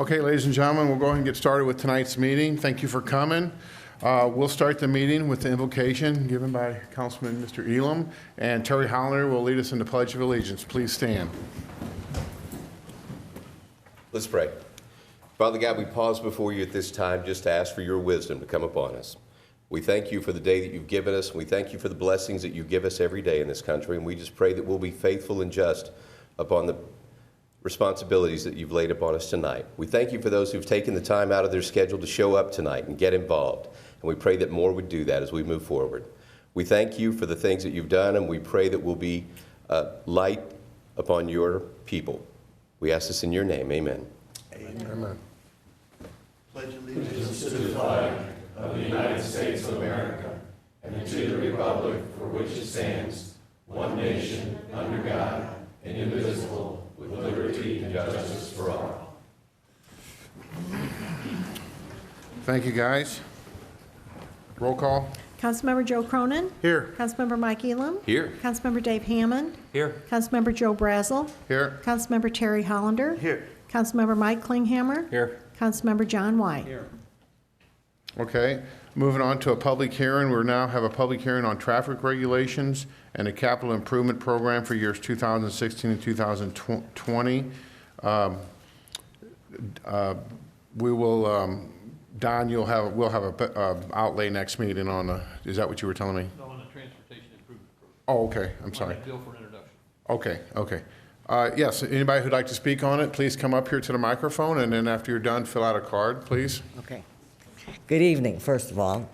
Okay, ladies and gentlemen, we'll go ahead and get started with tonight's meeting. Thank you for coming. We'll start the meeting with the invocation given by Councilman Mr. Elam, and Terry Hollander will lead us in the Pledge of Allegiance. Please stand. Let's pray. Father God, we pause before you at this time just to ask for your wisdom to come upon us. We thank you for the day that you've given us. We thank you for the blessings that you give us every day in this country, and we just pray that we'll be faithful and just upon the responsibilities that you've laid upon us tonight. We thank you for those who've taken the time out of their schedule to show up tonight and get involved, and we pray that more would do that as we move forward. We thank you for the things that you've done, and we pray that we'll be light upon your people. We ask this in your name. Amen. Amen. Pledge allegiance to the flag of the United States of America and to the republic for which it stands, one nation, under God, and indivisible, with liberty and justice for all. Thank you, guys. Roll call. Councilmember Joe Cronin. Here. Councilmember Mike Elam. Here. Councilmember Dave Hammond. Here. Councilmember Joe Brazel. Here. Councilmember Terry Hollander. Here. Councilmember Mike Klinghammer. Here. Councilmember John White. Here. Okay, moving on to a public hearing. We now have a public hearing on traffic regulations and a capital improvement program for years 2016 and 2020. We will, Don, we'll have a outlay next meeting on is that what you were telling me? No, on the transportation improvement program. Oh, okay, I'm sorry. Bill for introduction. Okay. Yes, anybody who'd like to speak on it, please come up here to the microphone, and then after you're done, fill out a card, please. Okay. Good evening, first of all.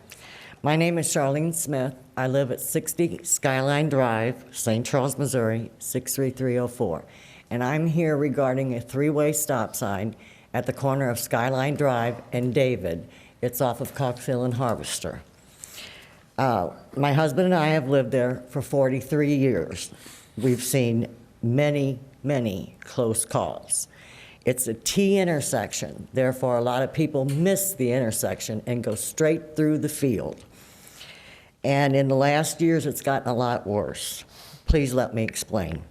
My name is Charlene Smith. I live at 60 Skyline Drive, St. Charles, Missouri, 63304. And I'm here regarding a three-way stop sign at the corner of Skyline Drive and David. It's off of Cox Hill and Harvester. My husband and I have lived there for 43 years. We've seen many, many close calls. It's a T intersection, therefore a lot of people miss the intersection and go straight through the field. And in the last years, it's gotten a lot worse. Please let me explain.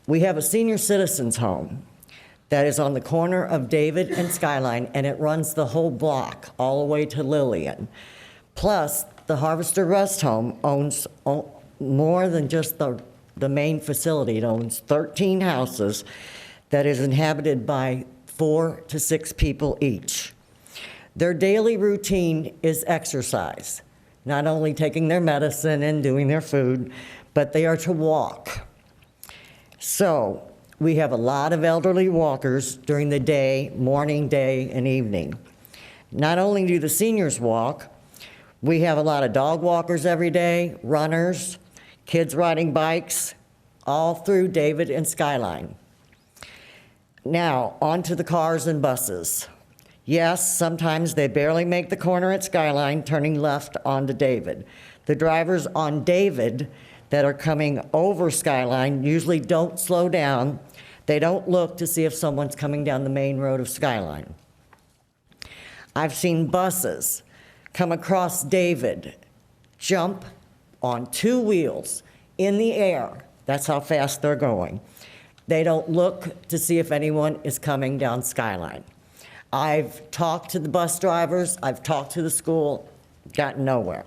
We have a senior citizens home that is on the corner of David and Skyline, and it runs the whole block all the way to Lillian. Plus, the Harvester Rest Home owns more than just the main facility. It owns 13 houses that is inhabited by 4 to 6 people each. Their daily routine is exercise, not only taking their medicine and doing their food, but they are to walk. So we have a lot of elderly walkers during the day, morning, day, and evening. Not only do the seniors walk, we have a lot of dog walkers every day, runners, kids riding bikes, all through David and Skyline. Now, on to the cars and buses. Yes, sometimes they barely make the corner at Skyline, turning left onto David. The drivers on David that are coming over Skyline usually don't slow down. They don't look to see if someone's coming down the main road of Skyline. I've seen buses come across David, jump on 2 wheels in the air. That's how fast they're going. They don't look to see if anyone is coming down Skyline. I've talked to the bus drivers, I've talked to the school, gotten nowhere.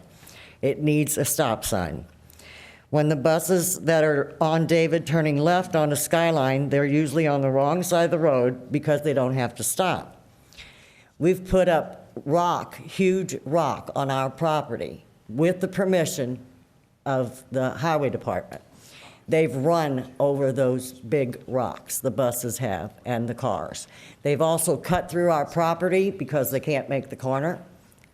It needs a stop sign. When the buses that are on David turning left onto Skyline, they're usually on the wrong side of the road because they don't have to stop. We've put up huge rock on our property with the permission of the highway department. They've run over those big rocks, the buses have, and the cars. They've also cut through our property because they can't make the corner,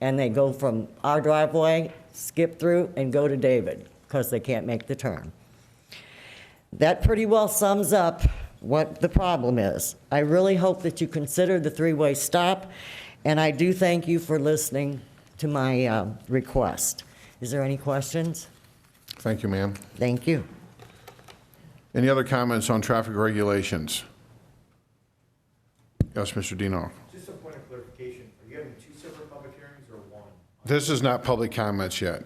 and they go from our driveway, skip through, and go to David because they can't make the turn. That pretty well sums up what the problem is. I really hope that you consider the three-way stop, and I do thank you for listening to my request. Is there any questions? Thank you, ma'am. Thank you. Any other comments on traffic regulations? Yes, Mr. Dino. Just a point of clarification, are you having 2 separate public hearings or 1? This is not public comments yet.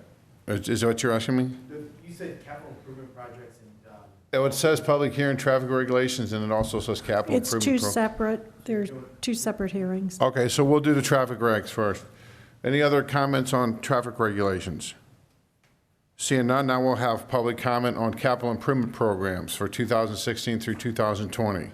Is that what you're asking me? You said capital improvement projects and It says public hearing, traffic regulations, and it also says capital It's improvement. two separate, there's two separate hearings. Okay, so we'll do the traffic regs first. Any other comments on traffic regulations? Seeing none, now we'll have public comment on capital improvement programs for 2016 through 2020.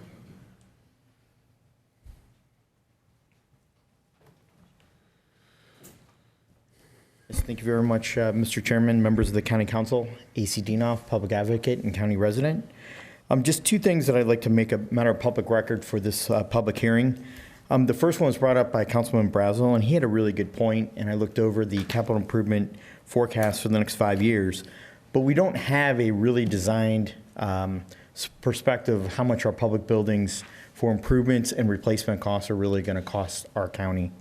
Yes, thank you very much, Mr. Chairman, members of the County Council, AC Dinoff, Public Advocate and County Resident. Just two things that I'd like to make a matter of public record for this public hearing. The first one was brought up by Councilman Brazel, and he had a really good point, and I looked over the capital improvement forecast for the next 5 years, but we don't have a really designed perspective of how much our public buildings for improvements and replacement costs are really going to cost our county.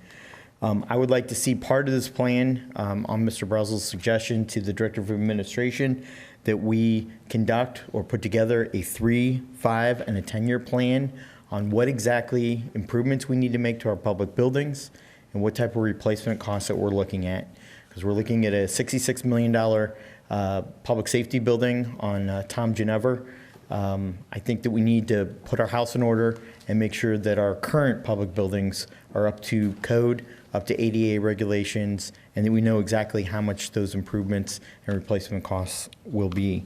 I would like to see part of this plan on Mr. Brazel's suggestion to the Director of Administration that we conduct or put together a 3, 5, and a 10-year plan on what exactly improvements we need to make to our public buildings and what type of replacement costs that we're looking at. Because we're looking at a $66 million public safety building on Tom Ginnever. I think that we need to put our house in order and make sure that our current public buildings are up to code, up to ADA regulations, and that we know exactly how much those improvements and replacement costs will be.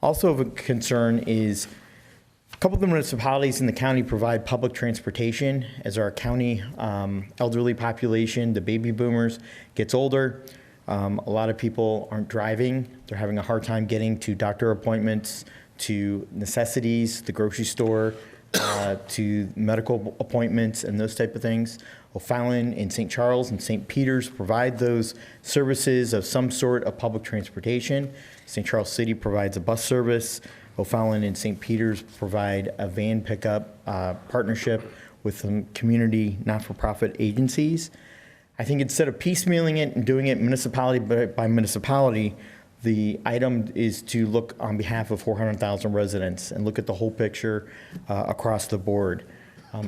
Also of a concern is a couple of the municipalities in the county provide public transportation as our county elderly population, the baby boomers, gets older. A lot of people aren't driving. They're having a hard time getting to doctor appointments, to necessities, the grocery store, to medical appointments and those type of things. O'Fallon and St. Charles and St. Peter's provide those services of some sort of public transportation. St. Charles City provides a bus service. O'Fallon and St. Peter's provide a van pickup partnership with some community not-for-profit agencies. I think instead of piecemealing it and doing it municipality by municipality, the item is to look on behalf of 400,000 residents and look at the whole picture across the board.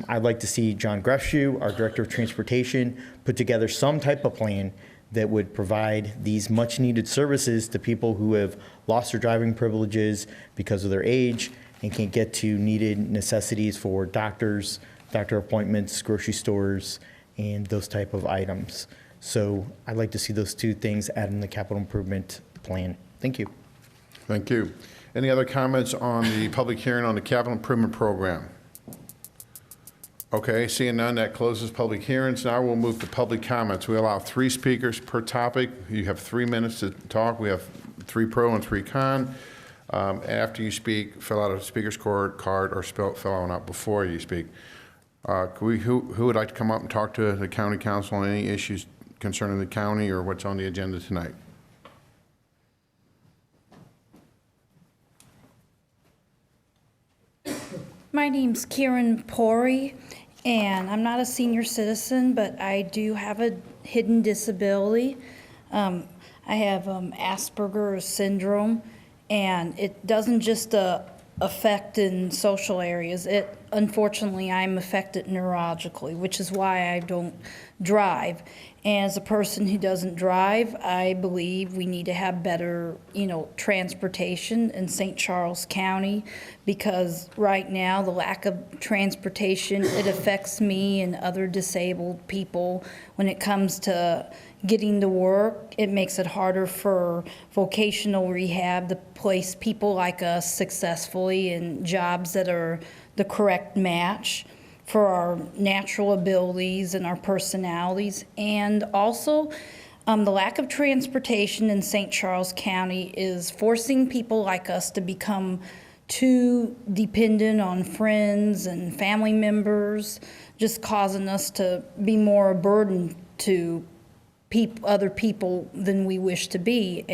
I'd like to see John Grefshew, our Director of Transportation, put together some type of plan that would provide these much-needed services to people who have lost their driving privileges because of their age and can't get to needed necessities for doctors, doctor appointments, grocery stores, and those type of items. So I'd like to see those two things added in the capital improvement plan. Thank you. Thank you. Any other comments on the public hearing on the capital improvement program? Okay, seeing none, that closes public hearings. Now we'll move to public comments. We allow 3 speakers per topic. You have 3 minutes to talk. We have 3 pro and 3 con. After you speak, fill out a speaker's card or fill out one out before you speak. Who would like to come up and talk to the county council on any issues concerning the county or what's on the agenda tonight? My name's Kieran Pori, and I'm not a senior citizen, but I do have a hidden disability. I have Asperger's syndrome, and it doesn't just affect in social areas. Unfortunately, I'm affected neurologically, which is why I don't drive. And as a person who doesn't drive, I believe we need to have better, transportation in St. Charles County, because right now the lack of transportation, it affects me and other disabled people when it comes to getting to work. It makes it harder for vocational rehab to place people like us successfully in jobs that are the correct match for our natural abilities and our personalities. And also, the lack of transportation in St. Charles County is forcing people like us to become too dependent on friends and family members, just causing us to be more a burden to other people than we wish to be.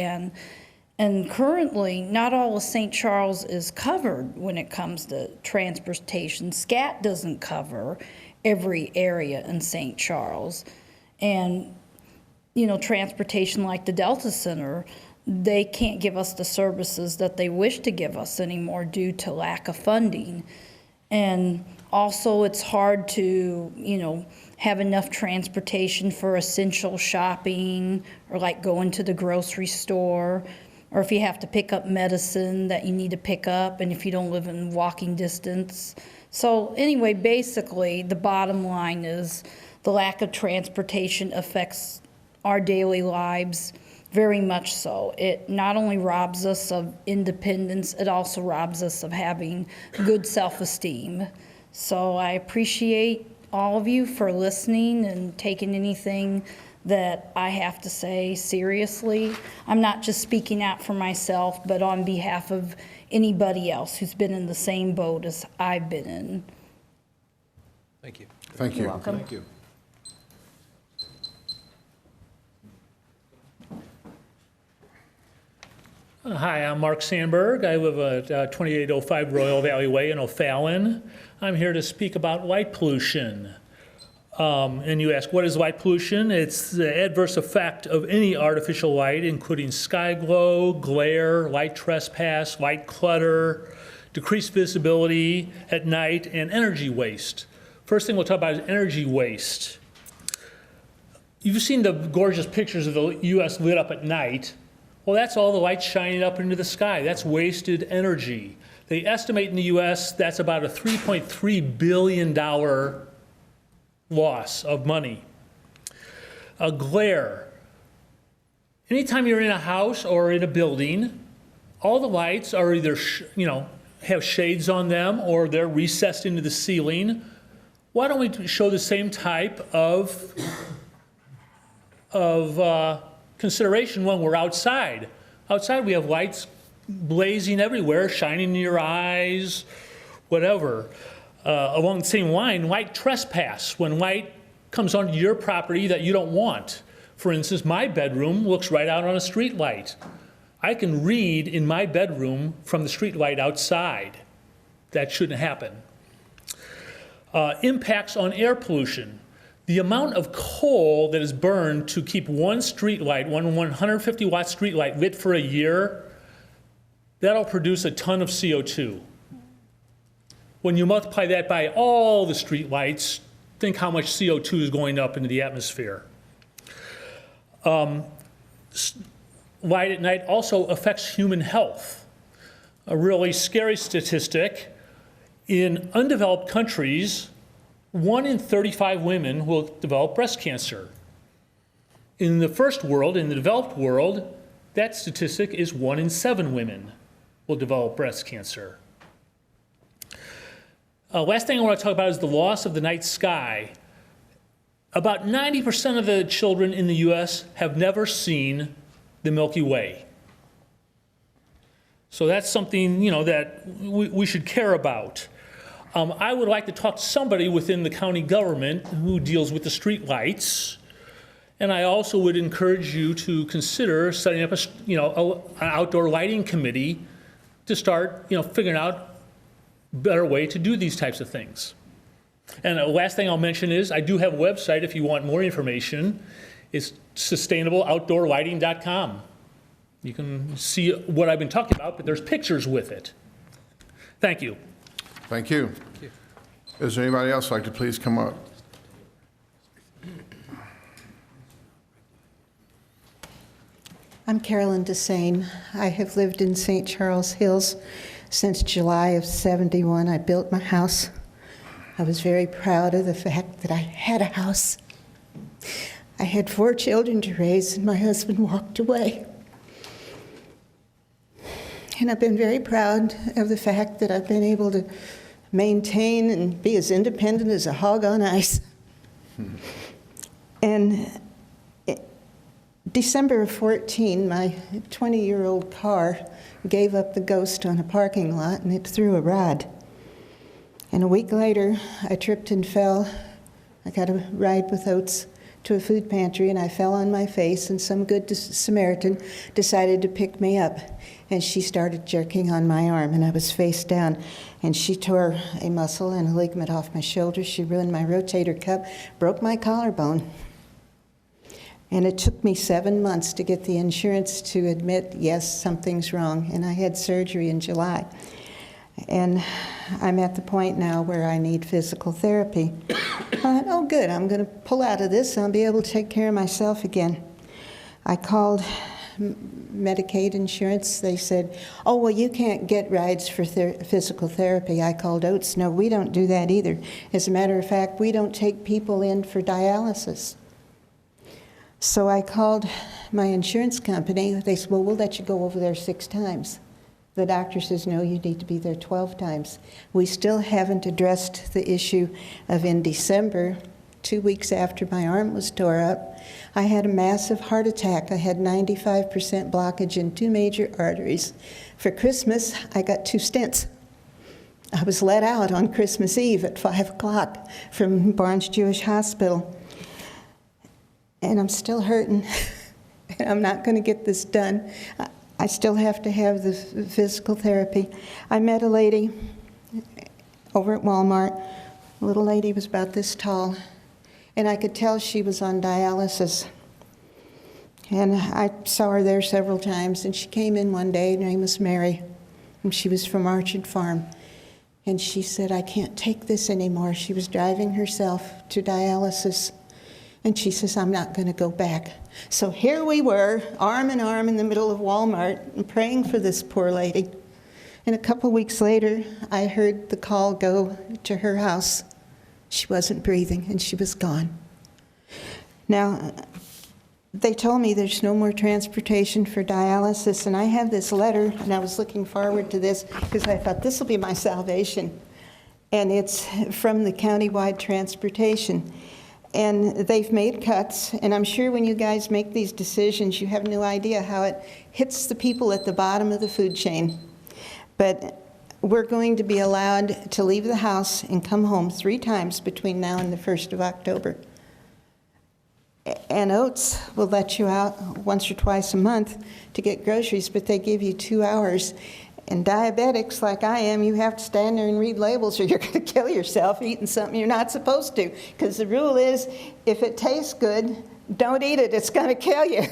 And currently, not all of St. Charles is covered when it comes to transportation. SCAT doesn't cover every area in St. Charles. And, transportation like the Delta Center, they can't give us the services that they wish to give us anymore due to lack of funding. And also, it's hard to, have enough transportation for essential shopping or like going to the grocery store. or if you have to pick up medicine that you need to pick up, and if you don't live in walking distance. So anyway, basically, the bottom line is the lack of transportation affects our daily lives very much so. It not only robs us of independence, it also robs us of having good self-esteem. So I appreciate all of you for listening and taking anything that I have to say seriously. I'm not just speaking out for myself, but on behalf of anybody else who's been in the same boat as I've been in. Thank you. Thank you. You're welcome. Thank you. Hi, I'm Mark Sandberg. I live at 2805 Royal Valley Way in O'Fallon. I'm here to speak about light pollution. And you ask, what is light pollution? It's the adverse effect of any artificial light, including sky glow, glare, light trespass, light clutter, decreased visibility at night, and energy waste. First thing we'll talk about is energy waste. You've seen the gorgeous pictures of the U.S. lit up at night. Well, that's all the light shining up into the sky. That's wasted energy. They estimate in the U.S. that's about a $3.3 billion loss of money. Glare. Anytime you're in a house or in a building, all the lights are either, have shades on them or they're recessed into the ceiling. Why don't we show the same type of consideration when we're outside? Outside we have lights blazing everywhere, shining in your eyes, whatever. Along the same line, light trespass, when light comes onto your property that you don't want. For instance, my bedroom looks right out on a street light. I can read in my bedroom from the street light outside. That shouldn't happen. Impacts on air pollution. The amount of coal that is burned to keep one street light, one 150-watt street light lit for a year, that'll produce a ton of CO2. When you multiply that by all the street lights, think how much CO2 is going up into the atmosphere. Light at night also affects human health. A really scary statistic, in undeveloped countries, 1 in 35 women will develop breast cancer. In the first world, in the developed world, that statistic is 1 in 7 women will develop breast cancer. Last thing I want to talk about is the loss of the night sky. About 90% of the children in the U.S. have never seen the Milky Way. So that's something, that we should care about. I would like to talk to somebody within the county government who deals with the street lights. And I also would encourage you to consider setting up an outdoor lighting committee to start, figuring out a better way to do these types of things. And the last thing I'll mention is I do have a website if you want more information. It's sustainableoutdoorlighting.com. You can see what I've been talking about, but there's pictures with it. Thank you. Thank you. Is there anybody else like to please come up? I'm Carolyn Desane. I have lived in St. Charles Hills since July of '71. I built my house. I was very proud of the fact that I had a house. I had 4 children to raise, and my husband walked away. And I've been very proud of the fact that I've been able to maintain and be as independent as a hog on ice. And December of 14, my 20-year-old car gave up the ghost on a parking lot, and it threw a rod. And a week later, I tripped and fell. I got a ride with Oates to a food pantry, and I fell on my face, and some good Samaritan decided to pick me up. And she started jerking on my arm, and I was face down. And she tore a muscle and a ligament off my shoulder. She ruined my rotator cuff, broke my collarbone. And it took me 7 months to get the insurance to admit, yes, something's wrong. And I had surgery in July. And I'm at the point now where I need physical therapy. I thought, oh, good, I'm going to pull out of this and I'll be able to take care of myself again. I called Medicaid insurance. They said, oh, well, you can't get rides for physical therapy. I called Oates. No, we don't do that either. As a matter of fact, we don't take people in for dialysis. So I called my insurance company. They said, well, we'll let you go over there 6 times. The doctor says, no, you need to be there 12 times. We still haven't addressed the issue of in December, 2 weeks after my arm was tore up, I had a massive heart attack. I had 95% blockage in 2 major arteries. For Christmas, I got 2 stents. I was let out on Christmas Eve at 5 o'clock from Barnes Jewish Hospital. And I'm still hurting. I'm not going to get this done. I still have to have the physical therapy. I met a lady over at Walmart. A little lady was about this tall, and I could tell she was on dialysis. And I saw her there several times, and she came in one day. Her name was Mary, and she was from Orchard Farm. And she said, I can't take this anymore. She was driving herself to dialysis. And she says, I'm not going to go back. So here we were, arm in arm in the middle of Walmart, and praying for this poor lady. And a couple weeks later, I heard the call go to her house. She wasn't breathing, and she was gone. Now, they told me there's no more transportation for dialysis, and I have this letter, and I was looking forward to this because I thought this will be my salvation. And it's from the countywide transportation. And they've made cuts, and I'm sure when you guys make these decisions, you have no idea how it hits the people at the bottom of the food chain. But we're going to be allowed to leave the house and come home 3 times between now and the 1st of October. And Oates will let you out once or twice a month to get groceries, but they give you 2 hours. And diabetics like I am, you have to stand there and read labels or you're going to kill yourself eating something you're not supposed to. Because the rule is, if it tastes good, don't eat it. It's going to kill you.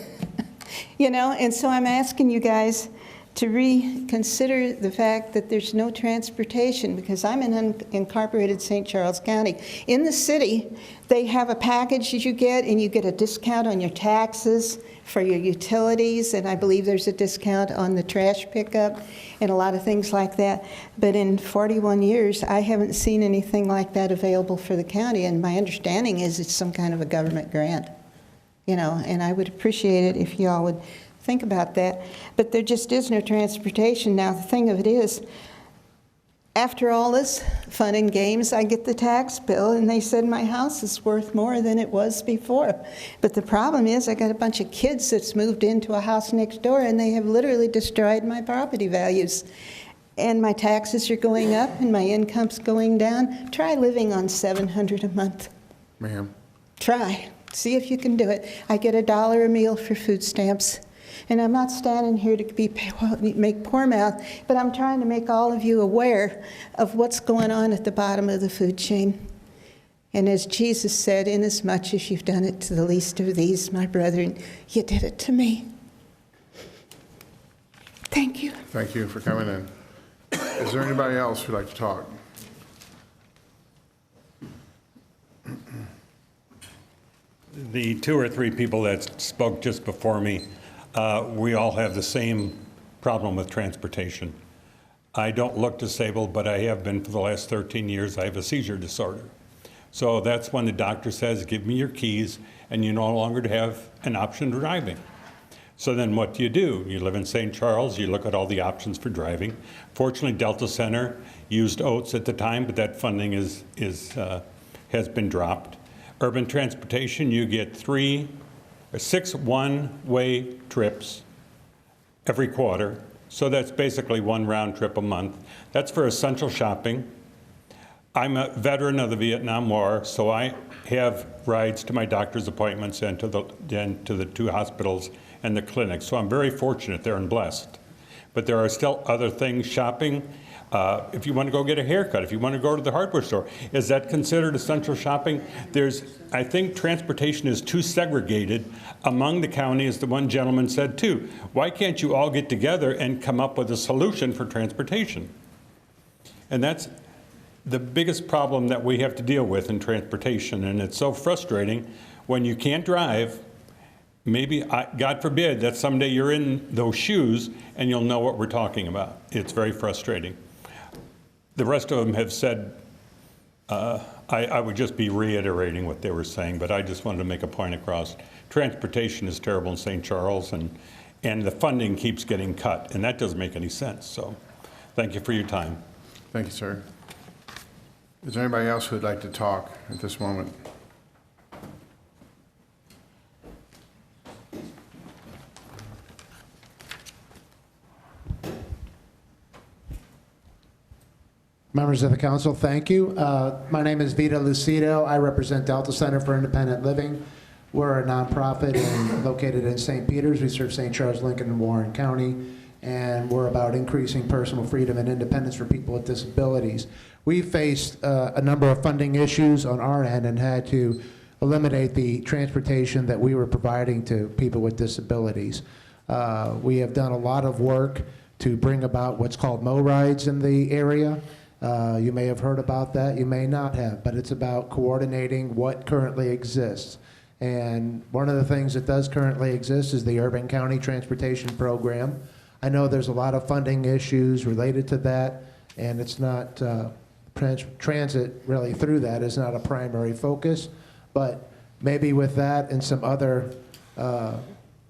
You know, and so I'm asking you guys to reconsider the fact that there's no transportation, because I'm in unincorporated St. Charles County. In the city, they have a package that you get, and you get a discount on your taxes for your utilities, and I believe there's a discount on the trash pickup and a lot of things like that. But in 41 years, I haven't seen anything like that available for the county, and my understanding is it's some kind of a government grant, you know, and I would appreciate it if you all would think about that. But there just is no transportation. Now, the thing of it is, after all this fun and games, I get the tax bill, and they said my house is worth more than it was before. But the problem is I got a bunch of kids that's moved into a house next door, and they have literally destroyed my property values. And my taxes are going up, and my income's going down. Try living on $700 a month. Ma'am. Try. See if you can do it. I get $1 a meal for food stamps. And I'm not standing here to make poor mouth, but I'm trying to make all of you aware of what's going on at the bottom of the food chain. And as Jesus said, inasmuch as you've done it to the least of these, my brethren, you did it to me. Thank you. Thank you for coming in. Is there anybody else who'd like to talk? The 2 or 3 people that spoke just before me, we all have the same problem with transportation. I don't look disabled, but I have been for the last 13 years. I have a seizure disorder. So that's when the doctor says, give me your keys, and you no longer have an option to driving. So then what do? You live in St. Charles, you look at all the options for driving. Fortunately, Delta Center used Oates at the time, but that funding has been dropped. Urban transportation, you get 6 one-way trips every quarter. So that's basically 1 round trip a month. That's for essential shopping. I'm a veteran of the Vietnam War, so I have rides to my doctor's appointments and to the 2 hospitals and the clinic. So I'm very fortunate there and blessed. But there are still other things, shopping. If you want to go get a haircut, if you want to go to the hardware store, is that considered essential shopping? I think transportation is too segregated among the counties. The one gentleman said too, why can't you all get together and come up with a solution for transportation? And that's the biggest problem that we have to deal with in transportation. And it's so frustrating when you can't drive, and you have to maybe, God forbid, that someday you're in those shoes and you'll know what we're talking about. It's very frustrating. The rest of them have said, I would just be reiterating what they were saying, but I just wanted to make a point across. Transportation is terrible in St. Charles, and the funding keeps getting cut, and that doesn't make any sense. So thank you for your time. Thank you, sir. Is there anybody else who would like to talk at this moment? Members of the council, thank you. My name is Vito Lucido. I represent Delta Center for Independent Living. We're a nonprofit located in St. Peters. We serve St. Charles, Lincoln, and Warren County, and we're about increasing personal freedom and independence for people with disabilities. We faced a number of funding issues on our end and had to eliminate the transportation that we were providing to people with disabilities. We have done a lot of work to bring about what's called Mo Rides in the area. You may have heard about that, you may not have, but it's about coordinating what currently exists. And one of the things that does currently exist is the Urban County Transportation Program. I know there's a lot of funding issues related to that, and it's not, transit really through that is not a primary focus, but maybe with that and some other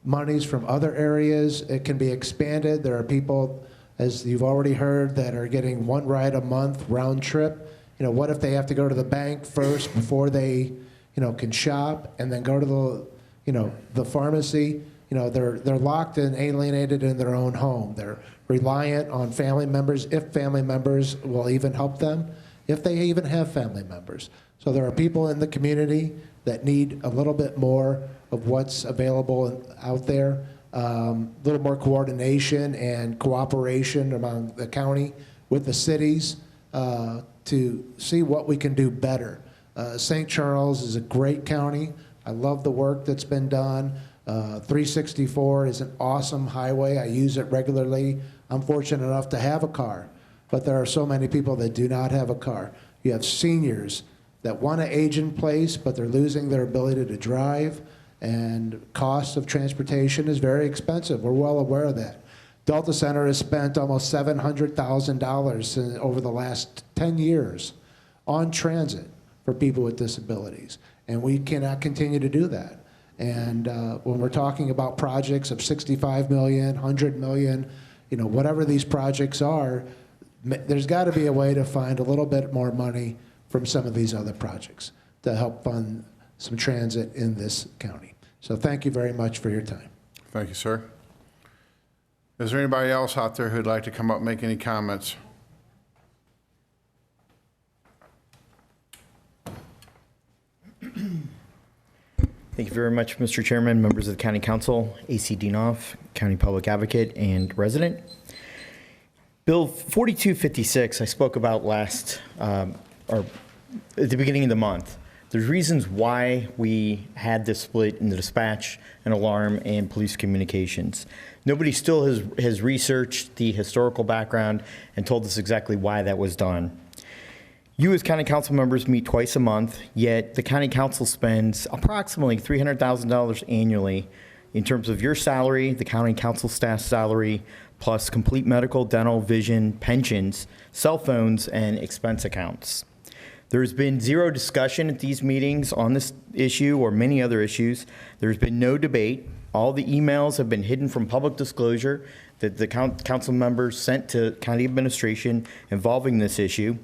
monies from other areas, it can be expanded. There are people, as you've already heard, that are getting one ride a month round trip. You know, what if they have to go to the bank first before they, can shop, and then go to the, the pharmacy? They're locked and alienated in their own home. They're reliant on family members, if family members will even help them, if they even have family members. So there are people in the community that need a little bit more of what's available out there. A little more coordination and cooperation among the county with the cities to see what we can do better. St. Charles is a great county. I love the work that's been done. 364 is an awesome highway. I use it regularly. I'm fortunate enough to have a car, but there are so many people that do not have a car. You have seniors that want to age in place, but they're losing their ability to drive, and cost of transportation is very expensive. We're well aware of that. Delta Center has spent almost $700,000 over the last 10 years on transit for people with disabilities, and we cannot continue to do that. And when we're talking about projects of $65 million, $100 million, whatever these projects are, there's got to be a way to find a little bit more money from some of these other projects to help fund some transit in this county. So thank you very much for your time. Thank you, sir. Is there anybody else out there who'd like to come up and make any comments? Thank you very much, Mr. Chairman, members of the County Council, A.C. Dienoff, County Public Advocate and resident. Bill 4256, I spoke about or at the beginning of the month. There's reasons why we had this split in the dispatch and alarm and police communications. Nobody still has researched the historical background and told us exactly why that was done. You as county council members meet twice a month, yet the county council spends approximately $300,000 annually in terms of your salary, the county council staff salary, plus complete medical, dental, vision, pensions, cell phones, and expense accounts. There's been zero discussion at these meetings on this issue or many other issues. There's been no debate. All the emails have been hidden from public disclosure that the council members sent to county administration involving this issue.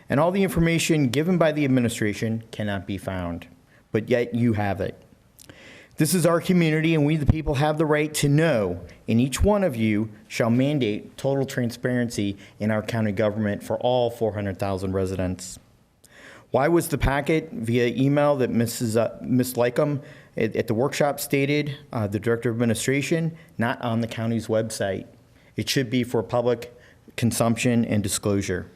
And all the information given by the administration cannot be found, but yet you have it. This is our community, and we the people have the right to know, and each one of you shall mandate total transparency in our county government for all 400,000 residents. Why was the packet via email that Ms. Lycum at the workshop stated, the Director of Administration, not on the county's website? It should be for public consumption and disclosure.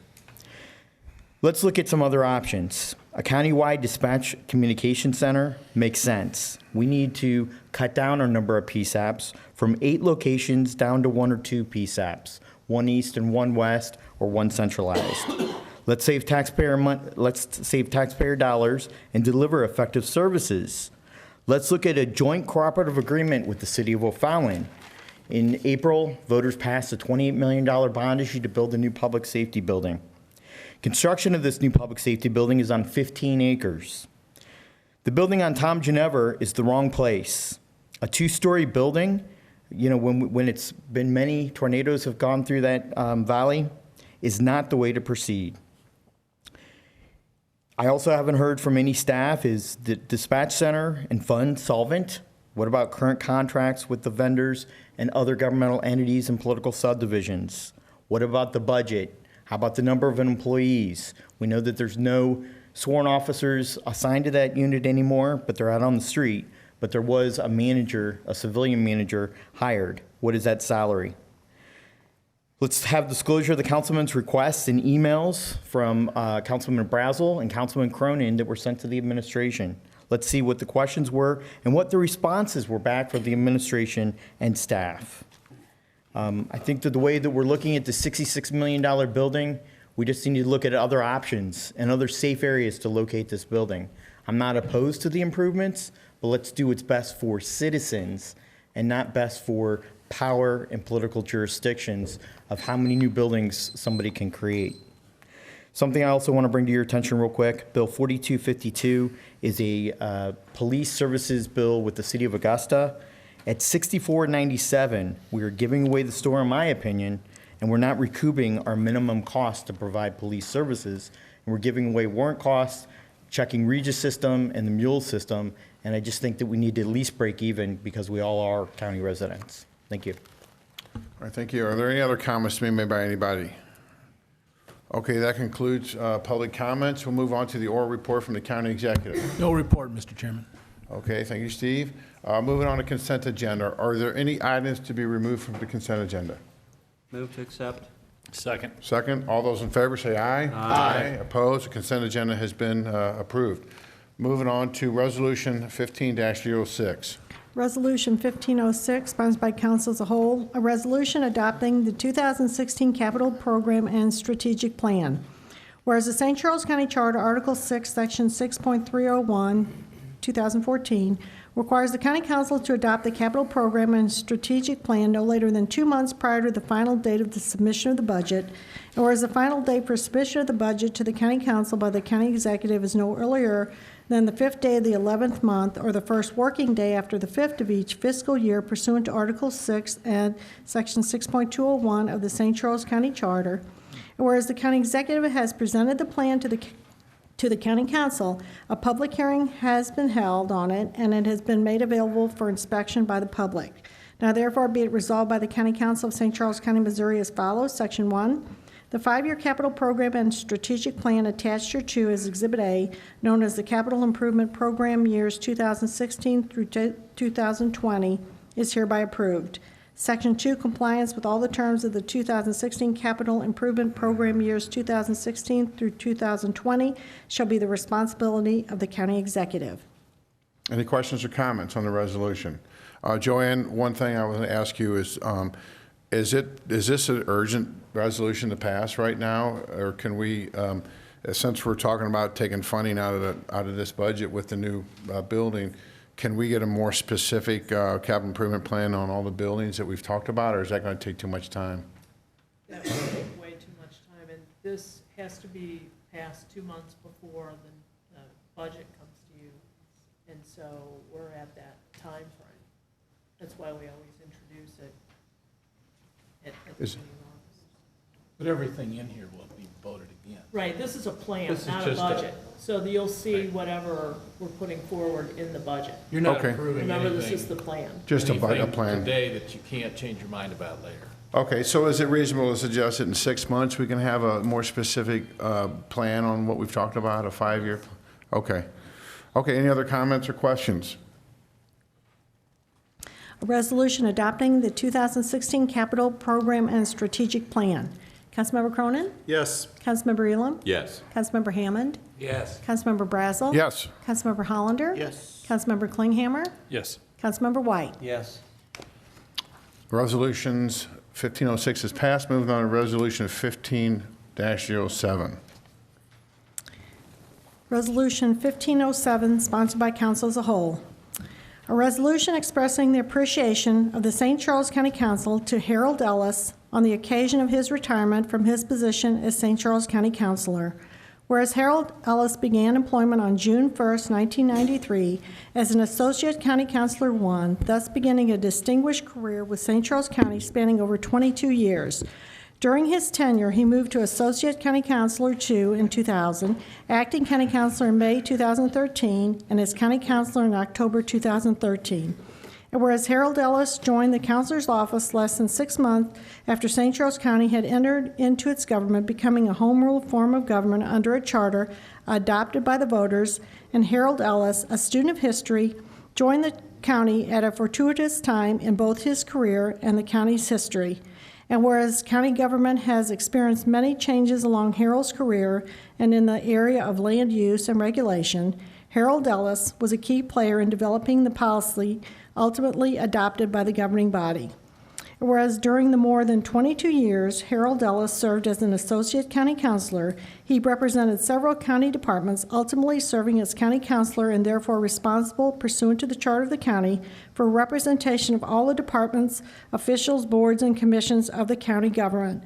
Let's look at some other options. A countywide dispatch communication center makes sense. We need to cut down our number of PSAPs from 8 locations down to 1 or 2 PSAPs, 1 east and 1 west, or 1 centralized. Let's save taxpayer dollars and deliver effective services. Let's look at a joint cooperative agreement with the city of O'Fallon. In April, voters passed a $28 million bond issue to build a new public safety building. Construction of this new public safety building is on 15 acres. The building on Tom Ginnever is the wrong place. A 2-story building, you know, when it's been many tornadoes have gone through that valley, is not the way to proceed. I also haven't heard from any staff. Is the dispatch center and fund solvent? What about current contracts with the vendors and other governmental entities and political subdivisions? What about the budget? How about the number of employees? We know that there's no sworn officers assigned to that unit anymore, but they're out on the street. But there was a manager, a civilian manager, hired. What is that salary? Let's have disclosure of the councilman's requests and emails from Councilman Brazel and Councilman Cronin that were sent to the administration. Let's see what the questions were and what the responses were back from the administration and staff. I think that the way that we're looking at the $66 million building, we just need to look at other options and other safe areas to locate this building. I'm not opposed to the improvements, but let's do what's best for citizens and not best for power and political jurisdictions of how many new buildings somebody can create. Something I also want to bring to your attention real quick, Bill 4252 is a police services bill with the city of Augusta. At $64.97, we are giving away the store, in my opinion, and we're not recouping our minimum cost to provide police services. And we're giving away warrant costs, checking Regis system and the Mule system, and I just think that we need to at least break even because we all are county residents. Thank you. All right, thank you. Are there any other comments to be made by anybody? Okay, that concludes public comments. We'll move on to the oral report from the county executive. No report, Mr. Chairman. Okay, thank you, Steve. Moving on to consent agenda. Are there any items to be removed from the consent agenda? Move to accept. Second. Second, all those in favor say aye. Aye. Opposed? The consent agenda has been approved. Moving on to resolution 15-06. Resolution 1506, sponsored by council as a whole, a resolution adopting the 2016 capital program and strategic plan. Whereas the St. Charles County Charter, Article 6, Section 6.301, 2014, requires the county council to adopt the capital program and strategic plan no later than 2 months prior to the final date of the submission of the budget, and whereas the final date for submission of the budget to the county council by the county executive is no earlier than the 5th day of the 11th month or the first working day after the 5th of each fiscal year pursuant to Article 6 and Section 6.201 of the St. Charles County Charter. And whereas the county executive has presented the plan to the county council, a public hearing has been held on it, and it has been made available for inspection by the public. Now therefore be it resolved by the County Council of St. Charles County, Missouri as follows. Section 1. The 5-year capital program and strategic plan attached hereto is Exhibit A, known as the Capital Improvement Program years 2016 through 2020, is hereby approved. Section 2, compliance with all the terms of the 2016 Capital Improvement Program years 2016 through 2020 shall be the responsibility of the county executive. Any questions or comments on the resolution? Joanne, one thing I want to ask you is this an urgent resolution to pass right now, or can we, since we're talking about taking funding out of this budget with the new building, can we get a more specific capital improvement plan on all the buildings that we've talked about, or is that going to take too much time? That would take way too much time, and this has to be passed 2 months before the budget comes to you, and so we're at that time frame. That's why we always introduce it at the beginning of August. But everything in here will be voted again. Right, this is a plan, This is not a just budget. So you'll see whatever we're putting forward in the budget. You're not Okay. approving Remember, this is anything, the plan. Just a anything plan. today that you can't change your mind about later. Okay, so is it reasonable to suggest that in 6 months we can have a more specific plan on what we've talked about, a 5-year? Okay. Okay, any other comments or questions? A resolution adopting the 2016 capital program and strategic plan. Councilmember Cronin? Yes. Councilmember Elam? Yes. Councilmember Hammond? Yes. Councilmember Brazel? Yes. Councilmember Hollander? Yes. Councilmember Klinghammer? Yes. Councilmember White? Yes. Resolutions 1506 is passed. Moving on to resolution 15-07. Resolution 1507, sponsored by council as a whole. A resolution expressing the appreciation of the St. Charles County Council to Harold Ellis on the occasion of his retirement from his position as St. Charles County Councilor. Whereas Harold Ellis began employment on June 1st, 1993 as an Associate County Councilor 1, thus beginning a distinguished career with St. Charles County spanning over 22 years. During his tenure, he moved to Associate County Councilor 2 in 2000, Acting County Councilor in May 2013, and as County Councilor in October 2013. And whereas Harold Ellis joined the councilor's office less than 6 months after St. Charles County had entered into its government, becoming a home rule form of government under a charter adopted by the voters, and Harold Ellis, a student of history, joined the county at a fortuitous time in both his career and the county's history. And whereas county government has experienced many changes along Harold's career and in the area of land use and regulation, Harold Ellis was a key player in developing the policy ultimately adopted by the governing body. Whereas during the more than 22 years Harold Ellis served as an associate county councilor, he represented several county departments, ultimately serving as county councilor and therefore responsible pursuant to the charter of the county for representation of all the departments, officials, boards, and commissions of the county government.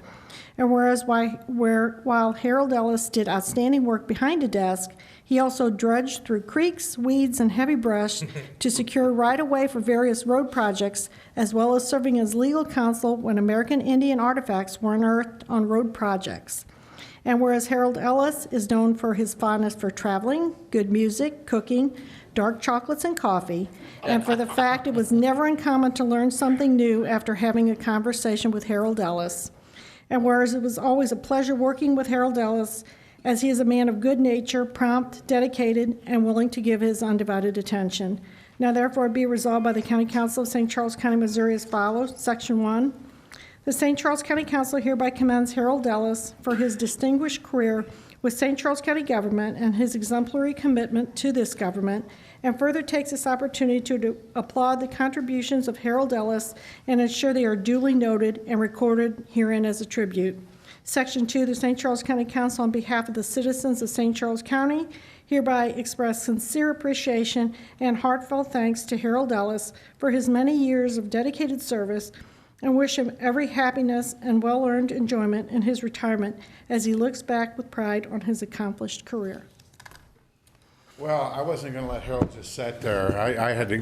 And whereas while Harold Ellis did outstanding work behind a desk, he also drudged through creeks, weeds, and heavy brush to secure right-of-way for various road projects, as well as serving as legal counsel when American Indian artifacts were unearthed on road projects. And whereas Harold Ellis is known for his fondness for traveling, good music, cooking, dark chocolates, and coffee, and for the fact it was never uncommon to learn something new after having a conversation with Harold Ellis. And whereas it was always a pleasure working with Harold Ellis, as he is a man of good nature, prompt, dedicated, and willing to give his undivided attention. Now therefore be resolved by the County Council of St. Charles County, Missouri as follows. Section 1, the St. Charles County Council hereby commends Harold Ellis for his distinguished career with St. Charles County government and his exemplary commitment to this government, and further takes this opportunity to applaud the contributions of Harold Ellis and ensure they are duly noted and recorded herein as a tribute. Section 2, the St. Charles County Council, on behalf of the citizens of St. Charles County, hereby express sincere appreciation and heartfelt thanks to Harold Ellis for his many years of dedicated service, and wish him every happiness and well-earned enjoyment in his retirement as he looks back with pride on his accomplished career. Well, I wasn't going to let Harold just sit there.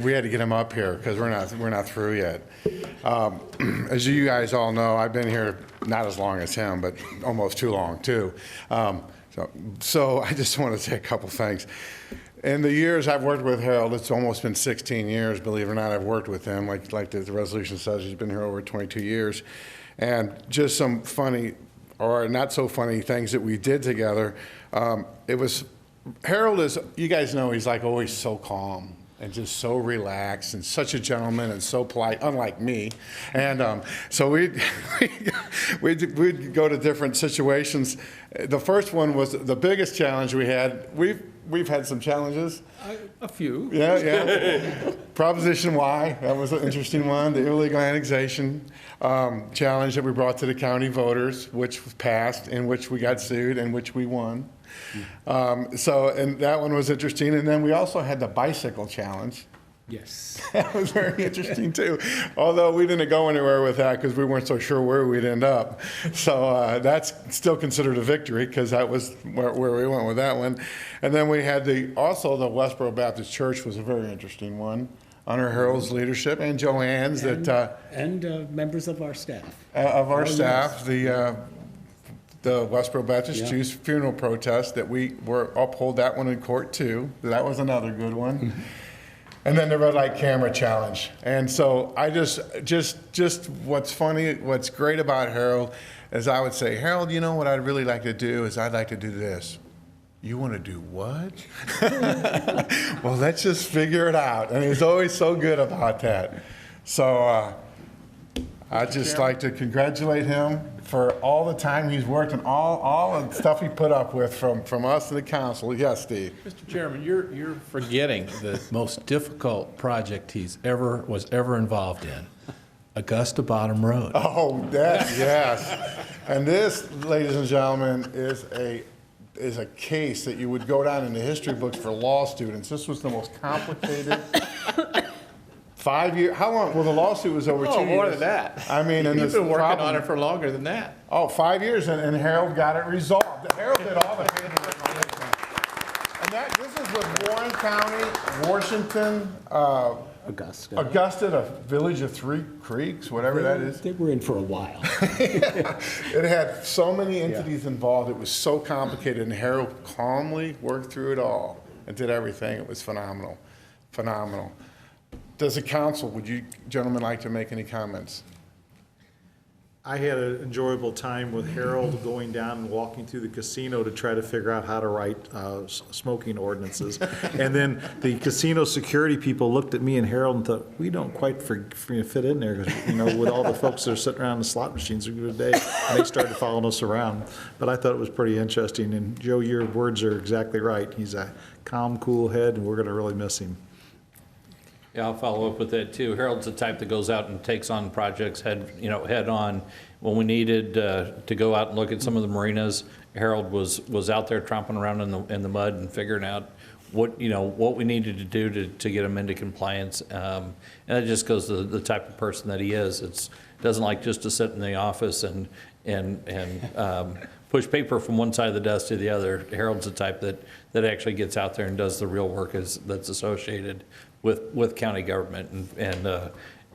We had to get him up here because we're not through yet. As you guys all know, I've been here not as long as him, but almost too long too. So I just want to say a couple things. In the years I've worked with Harold, it's almost been 16 years, believe it or not, I've worked with him. Like the resolution says, he's been here over 22 years. And just some funny or not so funny things that we did together. Harold is, you guys know, he's like always so calm and just so relaxed and such a gentleman and so polite, unlike me. And so we'd go to different situations. The first one was the biggest challenge we had. We've had some challenges. A few. Yeah. Proposition Y, that was an interesting one. The illegal annexation challenge that we brought to the county voters, which was passed, in which we got sued, and which we won. And that one was interesting. And then we also had the bicycle challenge. Yes. That was very interesting too. Although we didn't go anywhere with that because we weren't so sure where we'd end up. So that's still considered a victory because that was where we went with that one. And then we had also the Westboro Baptist Church was a very interesting one under Harold's leadership and Joanne's and members of our staff. The Westboro Baptist Jews funeral protest that we were uphold that one in court too. That was another good one. And then the red light camera challenge. And so I just what's funny, what's great about Harold is I would say, Harold, you know what I'd really like to do is I'd like to do this. You want to do what? Well, let's just figure it out. And he's always so good about that. So I'd just like to congratulate him for all the time he's worked and all the stuff he put up with from us to the council. Yes, Steve. Mr. Chairman, you're forgetting the most difficult project was ever involved in, Augusta Bottom Road. Oh, yes. And this, ladies and gentlemen, is a case that you would go down in the history books for law students. This was the most complicated 5 years, how long? Well, the lawsuit was over 2 years. Oh, more than that. I mean, and You've this been working problem- on it for longer than that. Oh, 5 years, and Harold got it resolved. Harold did all the paperwork on this one. And this is with Warren County, Washington, Augusta, a village of 3 creeks, whatever that is. They were in for a while. It had so many entities involved. It was so complicated, and Harold calmly worked through it all and did everything. It was phenomenal, phenomenal. Does the council, would you gentlemen like to make any comments? I had an enjoyable time with Harold going down and walking through the casino to try to figure out how to write smoking ordinances. And then the casino security people looked at me and Harold and thought, we don't quite fit in there, because, with all the folks that are sitting around the slot machines every day, and they started following us around. But I thought it was pretty interesting. And Joe, your words are exactly right. He's a calm, cool head, and we're going to really miss him. Yeah, I'll follow up with that too. Harold's the type that goes out and takes on projects head on. When we needed to go out and look at some of the marinas, Harold was out there tromping around in the mud and figuring out what we needed to do to get them into compliance. And it just goes to the type of person that he is. Doesn't like just to sit in the office and push paper from one side of the desk to the other. Harold's the type that actually gets out there and does the real work that's associated with county government, and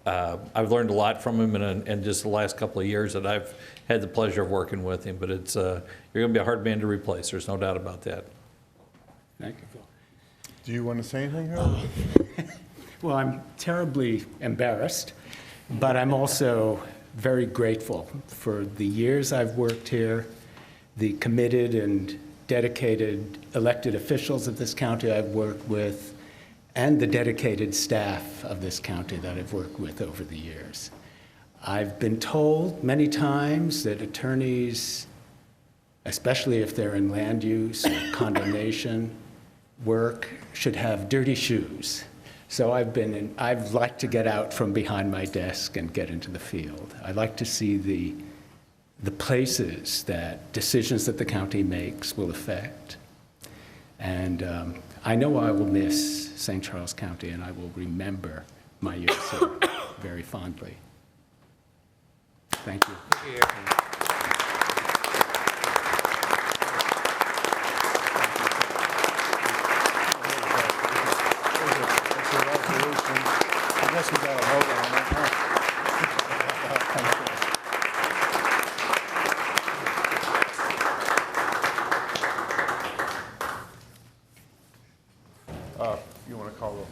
I've learned a lot from him in just the last couple of years that I've had the pleasure of working with him. But you're going to be a hard man to replace. There's no doubt about that. Thank you, Phil. Do you want to say anything, Harold? Well, I'm terribly embarrassed, but I'm also very grateful for the years I've worked here, the committed and dedicated elected officials of this county I've worked with, and the dedicated staff of this county that I've worked with over the years. I've been told many times that attorneys, especially if they're in land use or condemnation work, should have dirty shoes. So I've liked to get out from behind my desk and get into the field. I like to see the places that decisions that the county makes will affect. And I know I will miss St. Charles County, and I will remember my years here very fondly. Thank you. I guess we got a vote on that, huh? You want to call the...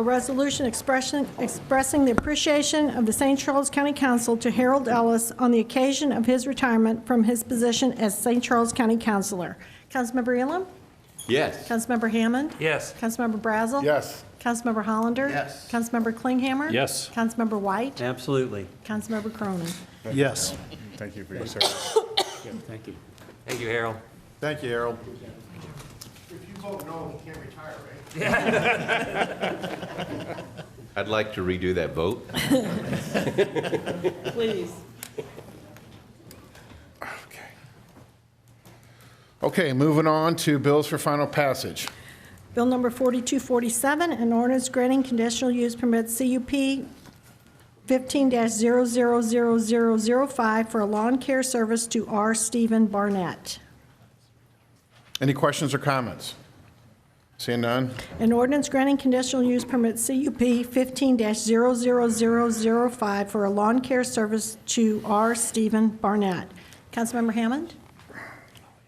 A resolution expressing the appreciation of the St. Charles County Council to Harold Ellis on the occasion of his retirement from his position as St. Charles County Councilor. Councilmember Elam? Yes. Councilmember Hammond? Yes. Councilmember Brazel? Yes. Councilmember Hollander? Yes. Councilmember Klinghammer? Yes. Councilmember White? Absolutely. Councilmember Cronin? Yes. Thank you for your service. Thank you. Thank you, Harold. Thank you, Harold. If you vote no, you can't retire, right? I'd like to redo that vote. Please. Okay, moving on to bills for final passage. Bill number 4247, an ordinance granting conditional use permit CUP 15-000005 for a lawn care service to R. Stephen Barnett. Any questions or comments? Seeing none? An ordinance granting conditional use permit CUP 15-000005 for a lawn care service to R. Stephen Barnett. Councilmember Hammond?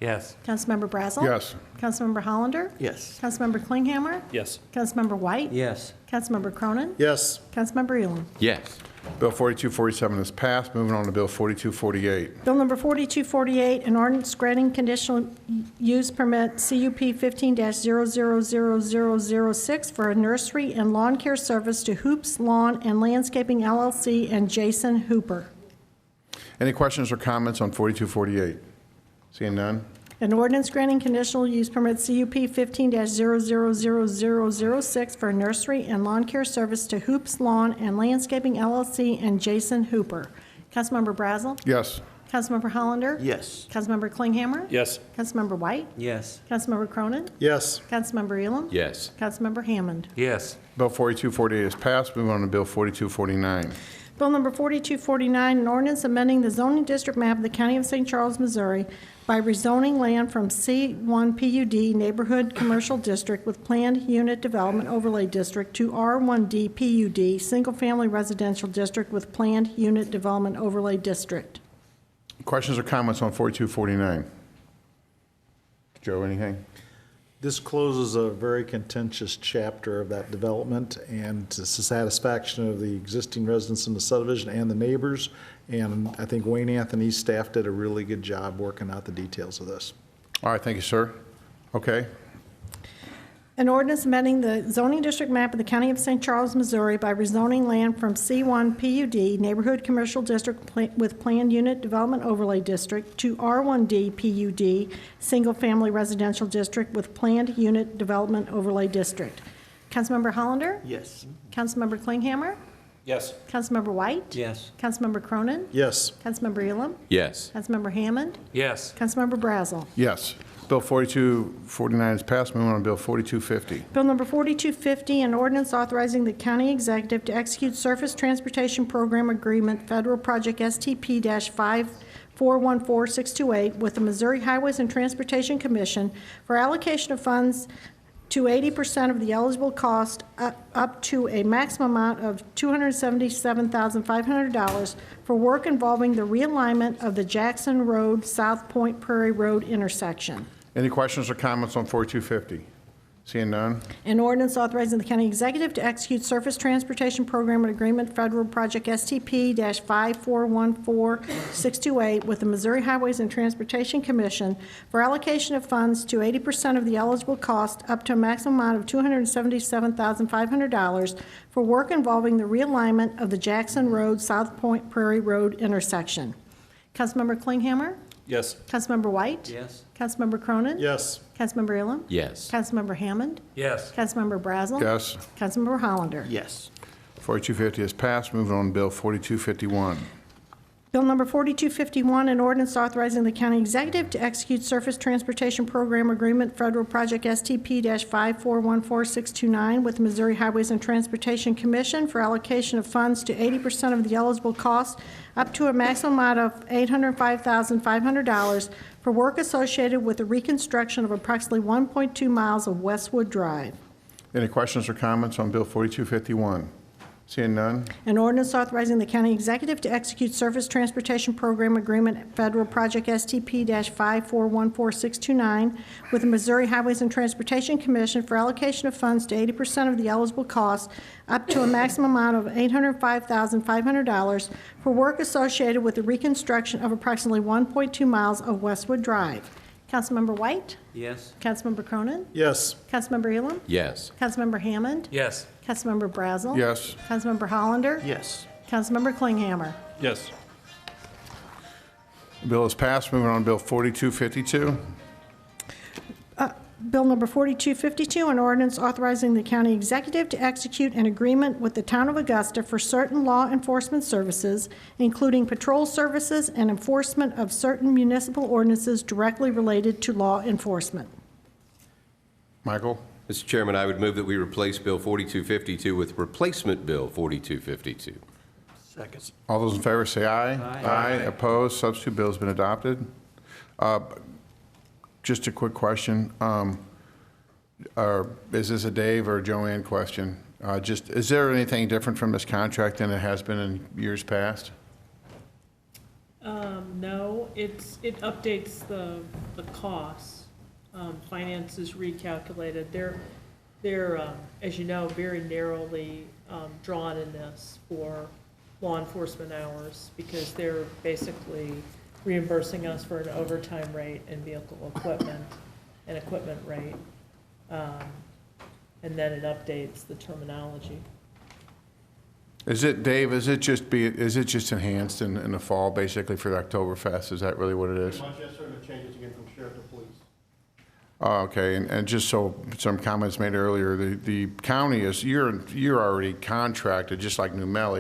Yes. Councilmember Brazel? Yes. Councilmember Hollander? Yes. Councilmember Klinghammer? Yes. Councilmember White? Yes. Councilmember Cronin? Yes. Councilmember Elam? Yes. Bill 4247 is passed. Moving on to Bill 4248. Bill number 4248, an ordinance granting conditional use permit CUP 15-000006 for a nursery and lawn care service to Hoops Lawn and Landscaping LLC and Jason Hooper. Any questions or comments on 4248? Seeing none? An ordinance granting conditional use permit CUP 15-000006 for a nursery and lawn care service to Hoops Lawn and Landscaping LLC and Jason Hooper. Councilmember Brazel? Yes. Councilmember Hollander? Yes. Councilmember Klinghammer? Yes. Councilmember White? Yes. Councilmember Cronin? Yes. Councilmember Elam? Yes. Councilmember Hammond? Yes. Bill 4248 is passed. Move on to Bill 4249. Bill number 4249, an ordinance amending the zoning district map of the County of St. Charles, Missouri by rezoning land from C1 PUD Neighborhood Commercial District with Planned Unit Development Overlay District to R1D PUD Single Family Residential District with Planned Unit Development Overlay District. Questions or comments on 4249? Joe, anything? This closes a very contentious chapter of that development, and to the satisfaction of the existing residents in the subdivision and the neighbors. And I think Wayne Anthony's staff did a really good job working out the details of this. All right, thank you, sir. Okay. An ordinance amending the zoning district map of the County of St. Charles, Missouri by rezoning land from C1 PUD Neighborhood Commercial District with Planned Unit Development Overlay District to R1D PUD Single Family Residential District with Planned Unit Development Overlay District. Councilmember Hollander? Yes. Councilmember Klinghammer? Yes. Councilmember White? Yes. Councilmember Cronin? Yes. Councilmember Elam? Yes. Councilmember Hammond? Yes. Councilmember Brazel? Yes. Bill 4249 is passed. Move on to Bill 4250. Bill number 4250, an ordinance authorizing the county executive to execute Surface Transportation Program Agreement, Federal Project STP-5414628 with the Missouri Highways and Transportation Commission for allocation of funds to 80% of the eligible cost up to a maximum amount of $277,500 for work involving the realignment of the Jackson Road, South Point Prairie Road intersection. Any questions or comments on 4250? Seeing none? An ordinance authorizing the county executive to execute Surface Transportation Program and Agreement Federal Project STP-5414628 with the Missouri Highways and Transportation Commission for allocation of funds to 80% of the eligible cost up to a maximum amount of $277,500 for work involving the realignment of the Jackson Road, South Point Prairie Road intersection. Councilmember Klinghammer? Yes. Councilmember White? Yes. Councilmember Cronin? Yes. Councilmember Elam? Yes. Councilmember Hammond? Yes. Councilmember Brazel? Yes. Councilmember Hollander? Yes. 4250 is passed. Moving on to Bill 4251. Bill number 4251, an ordinance authorizing the county executive to execute Surface Transportation Program Agreement Federal Project STP-5414629 with the Missouri Highways and Transportation Commission for allocation of funds to 80% of the eligible cost up to a maximum amount of $805,500 for work associated with the reconstruction of approximately 1.2 miles of Westwood Drive. Any questions or comments on Bill 4251? Seeing none? An ordinance authorizing the county executive to execute Surface Transportation Program Agreement Federal Project STP-5414629 with the Missouri Highways and Transportation Commission for allocation of funds to 80% of the eligible cost up to a maximum amount of $805,500 for work associated with the reconstruction of approximately 1.2 miles of Westwood Drive. Councilmember White? Yes. Councilmember Cronin? Yes. Councilmember Elam? Yes. Councilmember Hammond? Yes. Councilmember Brazel? Yes. Councilmember Hollander? Yes. Councilmember Klinghammer? Yes. Bill is passed. Moving on to Bill 4252. Bill number 4252, an ordinance authorizing the county executive to execute an agreement with the town of Augusta for certain law enforcement services, including patrol services and enforcement of certain municipal ordinances directly related to law enforcement. Michael? Mr. Chairman, I would move that we replace Bill 4252 with Replacement Bill 4252. Second. All those in favor say aye. Aye. Opposed? Substitute bill has been adopted. Just a quick question. Is this a Dave or a Joanne question? Is there anything different from this contract than it has been in years past? No, it updates the costs. Finance is recalculated. They're as you know, very narrowly drawn in this for law enforcement hours because they're basically reimbursing us for an overtime rate and vehicle equipment and equipment rate. And then it updates the terminology. Is it, Dave, is it just enhanced in the fall, basically, for the Oktoberfest? Is that really what it is? Pretty much, yes, sir, the changes again from sheriff to police. Okay, and just so some comments made earlier, the county is, you're already contracted, just like New Melle,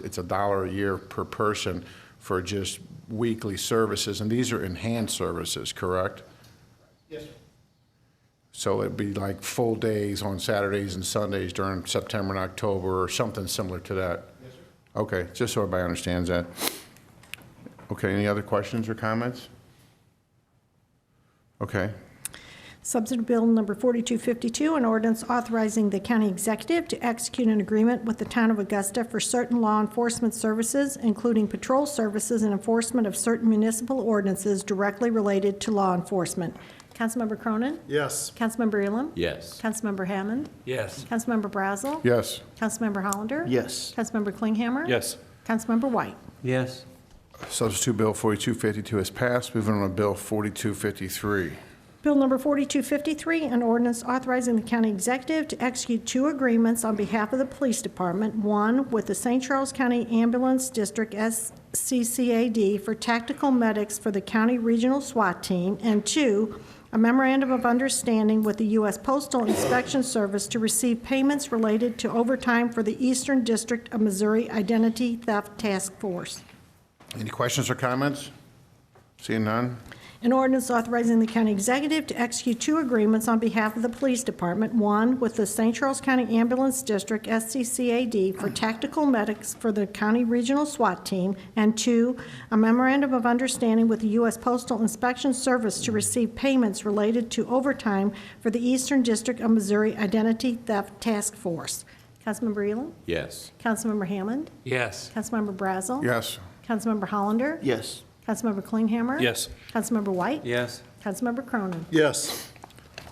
it's $1 a year per person for just weekly services, and these are enhanced services, correct? Yes, sir. So it'd be like full days on Saturdays and Sundays during September and October, or something similar to that? Yes, sir. Okay, just so everybody understands that. Okay, any other questions or comments? Okay, Substitute Bill number 4252, an ordinance authorizing the county executive to execute an agreement with the town of Augusta for certain law enforcement services, including patrol services and enforcement of certain municipal ordinances directly related to law enforcement. Councilmember Cronin? Yes. Councilmember Elam? Yes. Councilmember Hammond? Yes. Councilmember Brazel? yes. Councilmember Hollander? Yes. Councilmember Klinghammer? Yes. Councilmember White? Yes. Substitute Bill 4252 is passed. Moving on to Bill 4253. Bill number 4253, an ordinance authorizing the county executive to execute 2 agreements on behalf of the police department. One, with the St. Charles County Ambulance District SCCAD for tactical medics for the county regional SWAT team. And 2, a memorandum of understanding with the U.S. Postal Inspection Service to receive payments related to overtime for the Eastern District of Missouri Identity Theft Task Force. Any questions or comments? Seeing none? An ordinance authorizing the county executive to execute 2 agreements on behalf of the police department. One, with the St. Charles County Ambulance District, SCCAD, for tactical medics for the county regional SWAT team. And 2, a memorandum of understanding with the U.S. Postal Inspection Service to receive payments related to overtime for the Eastern District of Missouri Identity Theft Task Force. Councilmember Elam? Yes. Councilmember Hammond? Yes. Councilmember Brazel? Yes. Councilmember Hollander? Yes. Councilmember Klinghammer? Yes. Councilmember White? Yes. Councilmember Cronin? Yes.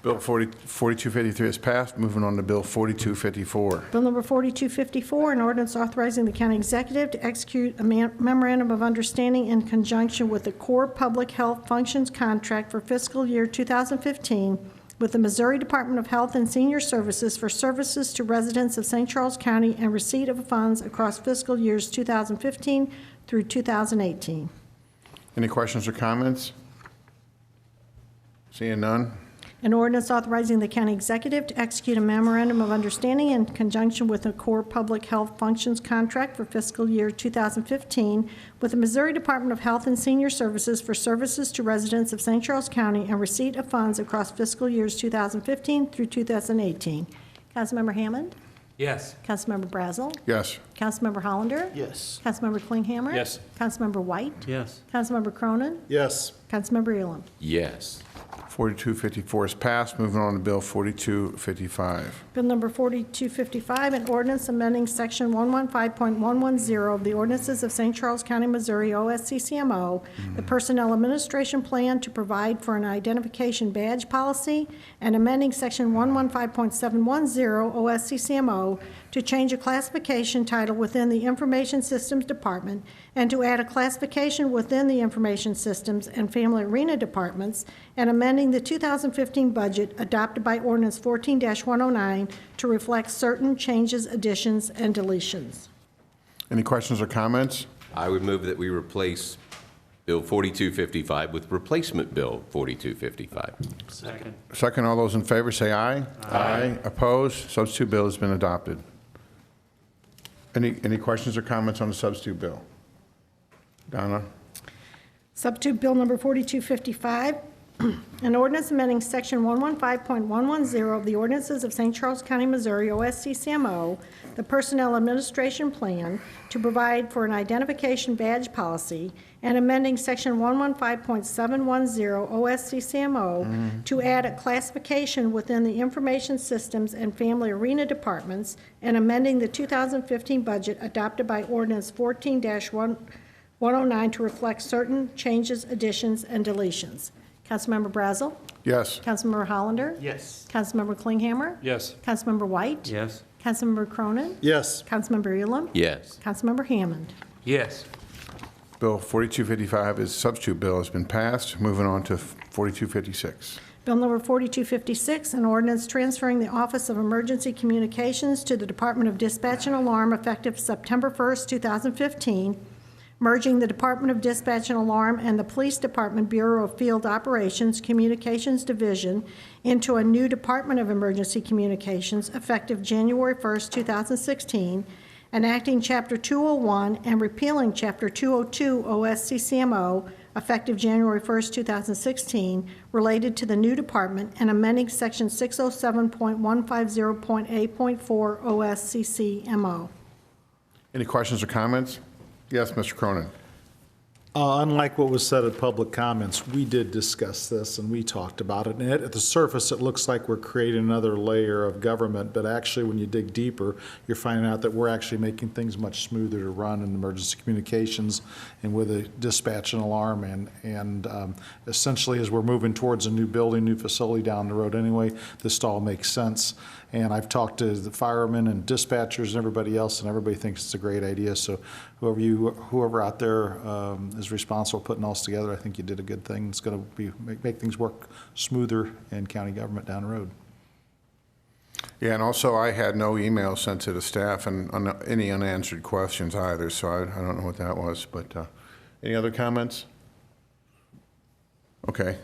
Bill 4253 is passed. Moving on to Bill 4254. Bill number 4254, an ordinance authorizing the county executive to execute a memorandum of understanding in conjunction with the Core Public Health Functions Contract for fiscal year 2015 with the Missouri Department of Health and Senior Services for services to residents of St. Charles County and receipt of funds across fiscal years 2015 through 2018. Any questions or comments? Seeing none? An ordinance authorizing the county executive to execute a memorandum of understanding in conjunction with the Core Public Health Functions Contract for fiscal year 2015 with the Missouri Department of Health and Senior Services for services to residents of St. Charles County and receipt of funds across fiscal years 2015 through 2018. Councilmember Hammond? Yes. Councilmember Brazel? Yes. Councilmember Hollander? Yes. Councilmember Klinghammer? Yes. Councilmember White? Yes. Councilmember Cronin? Yes. Councilmember Elam? Yes. 4254 is passed. Moving on to Bill 4255. Bill number 4255, an ordinance amending section 115.110 of the ordinances of St. Charles County, Missouri, OSCCMO, the Personnel Administration Plan to provide for an identification badge policy, and amending section 115.710 OSCCMO to change a classification title within the Information Systems Department and to add a classification within the Information Systems and Family Arena Departments, and amending the 2015 budget adopted by Ordinance 14-109 to reflect certain changes, additions, and deletions. Any questions or comments? I would move that we replace Bill 4255 with replacement Bill 4255. Second. Second, all those in favor say aye. Aye. Opposed? Substitute bill has been adopted. Any questions or comments on the substitute bill? Donna? Substitute Bill number 4255, an ordinance amending section 115.110 of the ordinances of St. Charles County, Missouri, OSCCMO, the Personnel Administration Plan, to provide for an identification badge policy, and amending section 115.710 OSCCMO to add a classification within the Information Systems and Family Arena Departments, and amending the 2015 budget adopted by Ordinance 14-109 to reflect certain changes, additions, and deletions. Councilmember Brazel? Yes. Councilmember Hollander? Yes. Councilmember Klinghammer? Yes. Councilmember White? Yes. Councilmember Cronin? Yes. Councilmember Elam? Yes. Councilmember Hammond? Yes. Bill 4255, is substitute bill, has been passed. Moving on to 4256. Bill number 4256, an ordinance transferring the Office of Emergency Communications to the Department of Dispatch and Alarm effective September 1st, 2015, merging the Department of Dispatch and Alarm and the Police Department Bureau of Field Operations Communications Division into a new Department of Emergency Communications effective January 1st, 2016, enacting Chapter 201 and repealing Chapter 202 OSCCMO effective January 1st, 2016, related to the new department, and amending Section 607.150.8.4 OSCCMO. Any questions or comments? Yes, Mr. Cronin. Unlike what was said at public comments, we did discuss this and we talked about it. And at the surface, it looks like we're creating another layer of government, but actually when you dig deeper, you're finding out that we're actually making things much smoother to run in emergency communications and with a dispatch and alarm. And essentially, as we're moving towards a new building, new facility down the road anyway, this all makes sense. And I've talked to the firemen and dispatchers and everybody else, and everybody thinks it's a great idea. So whoever out there is responsible for putting all this together, I think you did a good thing. It's going to make things work smoother in county government down the road. Yeah, and also I had no email sent to the staff and any unanswered questions either, so I don't know what that was. But any other comments? Okay.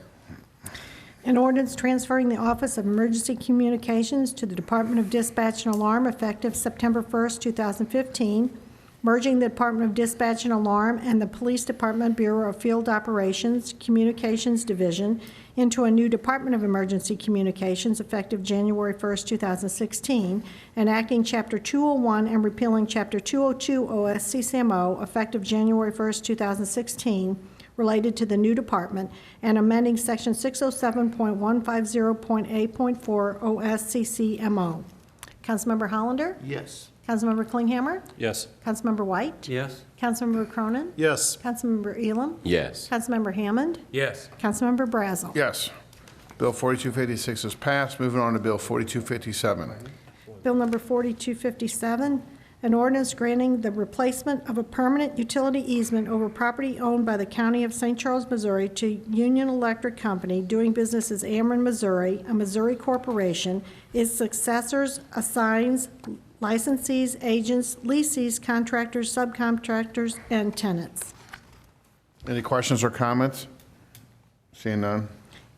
An ordinance transferring the Office of Emergency Communications to the Department of Dispatch and Alarm effective September 1st, 2015, merging the Department of Dispatch and Alarm and the Police Department Bureau of Field Operations Communications Division into a new Department of Emergency Communications effective January 1st, 2016, enacting Chapter 201 and repealing Chapter 202 OSCCMO effective January 1st, 2016, related to the new department, and amending Section 607.150.8.4 OSCCMO. Councilmember Hollander? Yes. Councilmember Klinghammer? Yes. Councilmember White? Yes. Councilmember Cronin? Yes. Councilmember Elam? Yes. Councilmember Hammond? Yes. Councilmember Brazel? Yes. Bill 4256 is passed. Moving on to Bill 4257. Bill number 4257, an ordinance granting the replacement of a permanent utility easement over property owned by the County of St. Charles, Missouri to Union Electric Company doing business as Ameren, Missouri, a Missouri corporation, its successors, assigns, licensees, agents, lessees, contractors, subcontractors, and tenants. Any questions or comments? Seeing none.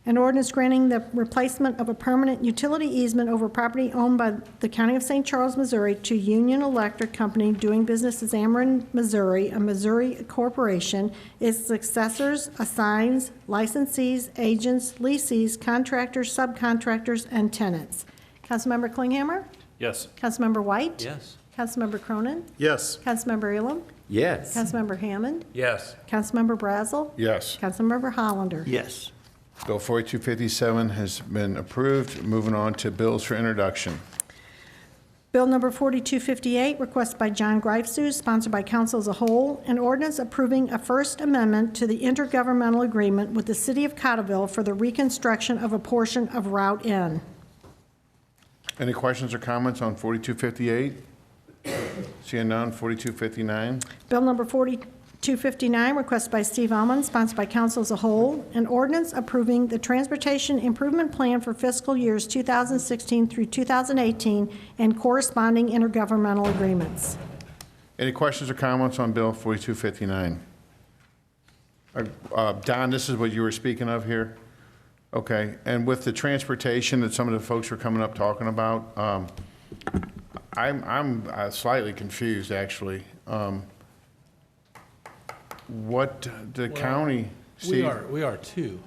An ordinance granting the replacement of a permanent utility easement over property owned by the County of St. Charles, Missouri to Union Electric Company doing business as Ameren, Missouri, a Missouri corporation, its successors, assigns, licensees, agents, lessees, contractors, subcontractors, and tenants. Councilmember Klinghammer? Yes. Councilmember White? Yes. Councilmember Cronin? Yes. Councilmember Elam? Yes. Councilmember Hammond? Yes. Councilmember Brazel? Yes. Councilmember Hollander? Yes. Bill 4257 has been approved. Moving on to bills for introduction. Bill number 4258, requested by John Greifsuz, sponsored by council as a whole, an ordinance approving a First Amendment to the intergovernmental agreement with the City of Cotterville for the reconstruction of a portion of Route N. Any questions or comments on 4258? Seeing none. 4259. Bill number 4259, requested by Steve Almond, sponsored by council as a whole, an ordinance approving the Transportation Improvement Plan for fiscal years 2016 through 2018 and corresponding intergovernmental agreements. Any questions or comments on Bill 4259? Don, this is what you were speaking of here? Okay, and with the transportation that some of the folks were coming up talking about, I'm slightly confused, actually. What the county... We are too.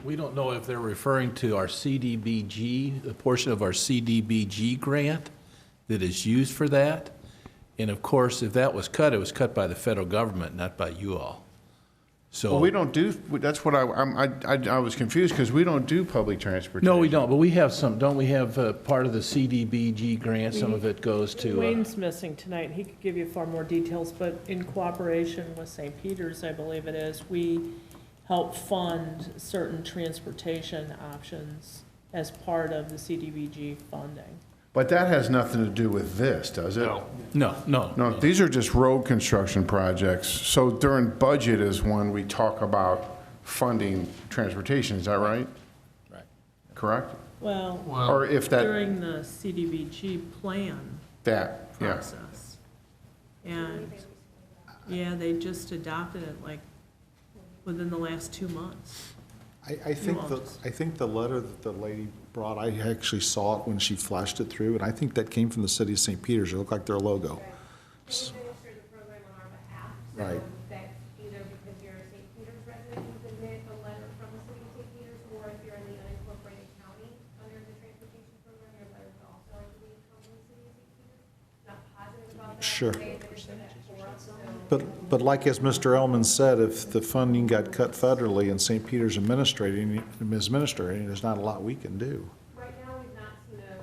We don't know if they're referring to our CDBG, the portion of our CDBG grant that is used for that. And of course, if that was cut, it was cut by the federal government, not by you all. So Well, we don't do, that's what I was confused because we don't do public transportation. No, we don't, but we have some, don't we have part of the CDBG grant, some of it goes to... Wayne's missing tonight. He could give you far more details, but in cooperation with St. Peter's, I believe it is, we help fund certain transportation options as part of the CDBG funding. But that has nothing to do with this, does it? No. These are just road construction projects. So during budget is when we talk about funding transportation, is that right? Right. Correct? Well, Or if that... during the CDBG plan That, yeah. process. And, yeah, they just adopted it like within the last 2 months. I think the letter that the lady brought, I actually saw it when she flashed it through, and I think that came from the city of St. Peter's. It looked like their logo. administer the program on our behalf. Right. So that's either because you're a St. Peters resident, you submit a letter from the city of St. Peters, or if you're in the unincorporated county under the transportation program, your letter would also have to be from the city of St. Peters. Not positive about that. Sure. They administer that for us, so. But like as Mr. Elman said, if the funding got cut federally and St. Peter's administrating, there's not a lot we can do. Right now, we've not seen a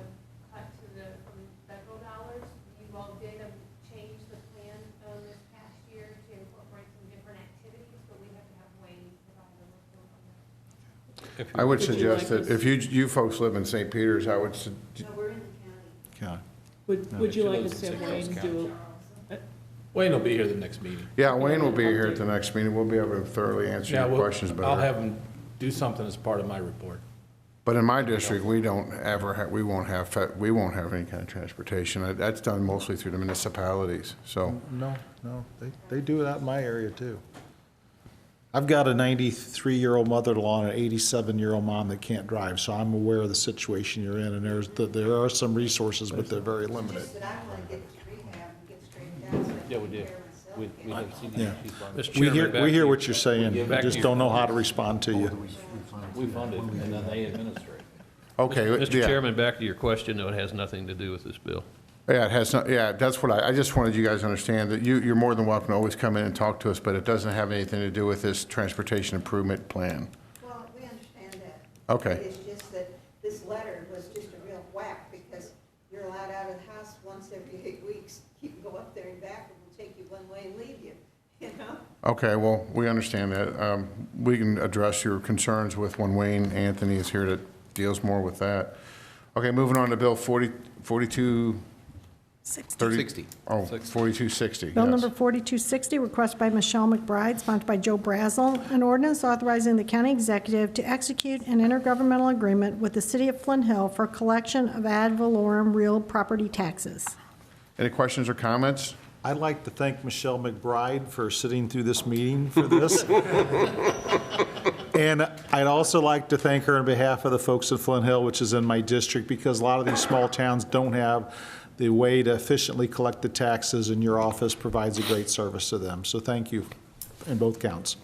cut to from federal dollars. You all did change the plan this past year to incorporate some different activities, but we have to have Wayne provide a report on that. I would suggest that if you folks live in St. Peters, I would, No, we're in the county. Okay. Would you like us to have Wayne do? Wayne will be here the next meeting. yeah, Wayne will be here at the next meeting. We'll be able to thoroughly answer your questions better. I'll have him do something as part of my report. But in my district, we don't ever have, we won't have any kind of transportation. That's done mostly through the municipalities, so. No, they do it out in my area too. I've got a 93-year-old mother-in-law and an 87-year-old mom that can't drive, so I'm aware of the situation you're in, and there are some resources, but they're very limited. Yeah, we do. We have Yeah. Mr. We Chairman, back hear to you. what you're saying, Back to just you. don't know how to respond to you. We fund it, and then they administer it. Okay, Mr. yeah. Chairman, back to your question, though, it has nothing to do with this bill. Yeah, it has not, yeah, that's what I just wanted you guys to understand, that you're more than welcome to always come in and talk to us, but it doesn't have anything to do with this transportation improvement plan. Well, we understand that. Okay. It's just that this letter was just a real whack, because you're allowed out of the house once every 8 weeks. You can go up there and back, and we'll take you one way and leave you, you know? Okay, well, we understand that. We can address your concerns with when Wayne Anthony is here that deals more with that. Okay, moving on to Bill 42. 60. Oh, 4260, Bill number yes. 4260, requested by Michelle McBride, sponsored by Joe Brazel, an ordinance authorizing the county executive to execute an intergovernmental agreement with the city of Flint Hill for collection of ad valorem real property taxes. Any questions or comments? I'd like to thank Michelle McBride for sitting through this meeting for this. And I'd also like to thank her on behalf of the folks in Flint Hill, which is in my district, because a lot of these small towns don't have the way to efficiently collect the taxes, and your office provides a great service to them. So thank you in both counts.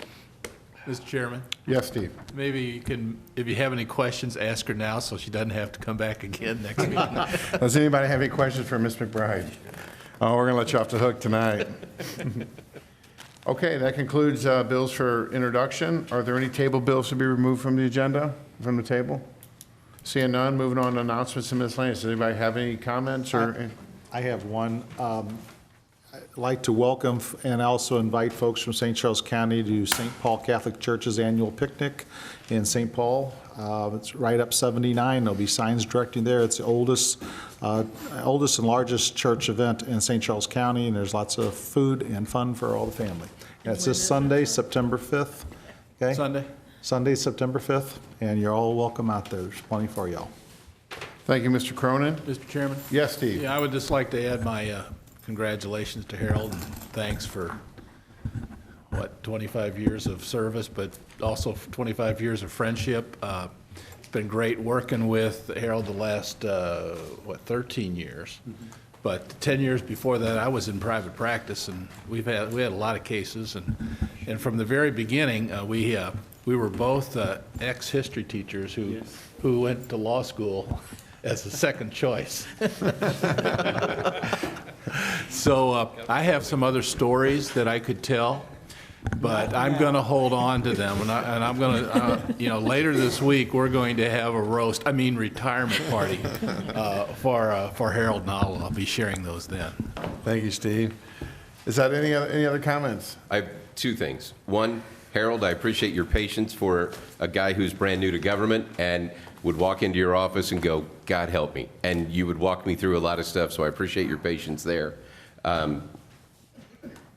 Mr. Chairman, Yes, Steve. maybe you can, if you have any questions, ask her now so she doesn't have to come back again next meeting. Does anybody have any questions for Ms. McBride? Oh, we're going to let you off the hook tonight. Okay, that concludes bills for introduction. Are there any table bills to be removed from the agenda, from the table? Seeing none, moving on to announcements and miscellaneous. Does anybody have any comments or? I have one. I'd like to welcome and also invite folks from St. Charles County to St. Paul Catholic Church's annual picnic in St. Paul. It's right up 79. There'll be signs directing there. It's the oldest and largest church event in St. Charles County, and there's lots of food and fun for all the family. And it's this Sunday, September 5th. Okay? Sunday, September 5th, and you're all welcome out there. There's plenty for y'all. Thank you, Mr. Cronin. Mr. Chairman? Yes, Steve. Yeah, I would just like to add my congratulations to Harold, and thanks for, 25 years of service, but also 25 years of friendship. It's been great working with Harold the last, 13 years. But 10 years before that, I was in private practice, and we had a lot of cases. And from the very beginning, we were both ex-history teachers who went to law school as a second choice. So I have some other stories that I could tell, but I'm going to hold on to them. And I'm going to, later this week, we're going to have a retirement party for Harold Nowell. I'll be sharing those then. Thank you, Steve. Is that any other comments? I have two things. One, Harold, I appreciate your patience for a guy who's brand new to government and would walk into your office and go, God help me. And you would walk me through a lot of stuff, so I appreciate your patience there.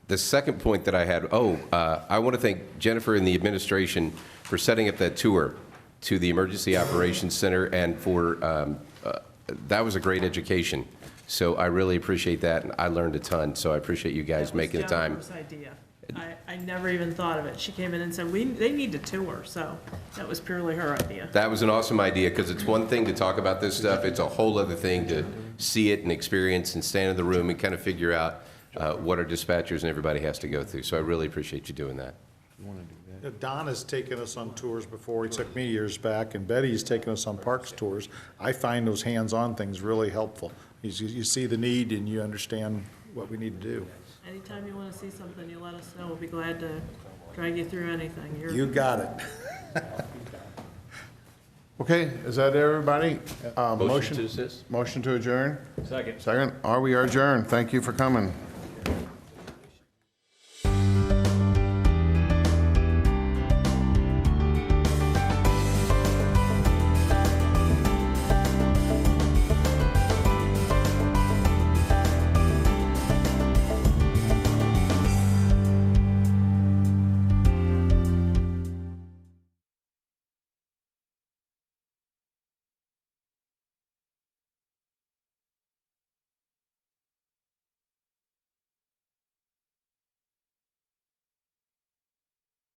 The second point that I had, I want to thank Jennifer and the administration for setting up that tour to the Emergency Operations Center, and for that was a great education. So I really appreciate that, and I learned a ton, so I appreciate you guys making the time. That was Jennifer's idea. I never even thought of it. She came in and said, they need a tour, so that was purely her idea. That was an awesome idea, because it's one thing to talk about this stuff, it's a whole other thing to see it and experience and stand in the room and kind of figure out what our dispatchers and everybody has to go through. So I really appreciate you doing that. Don has taken us on tours before. He took me years back, and Betty's taken us on parks tours. I find those hands-on things really helpful. You see the need and you understand what we need to do. Anytime you want to see something, you let us know. We'll be glad to drag you through anything. You got it. Okay, is that everybody? Motion to desist? Motion to adjourn? Second. Second. Are we adjourned? Thank you for coming.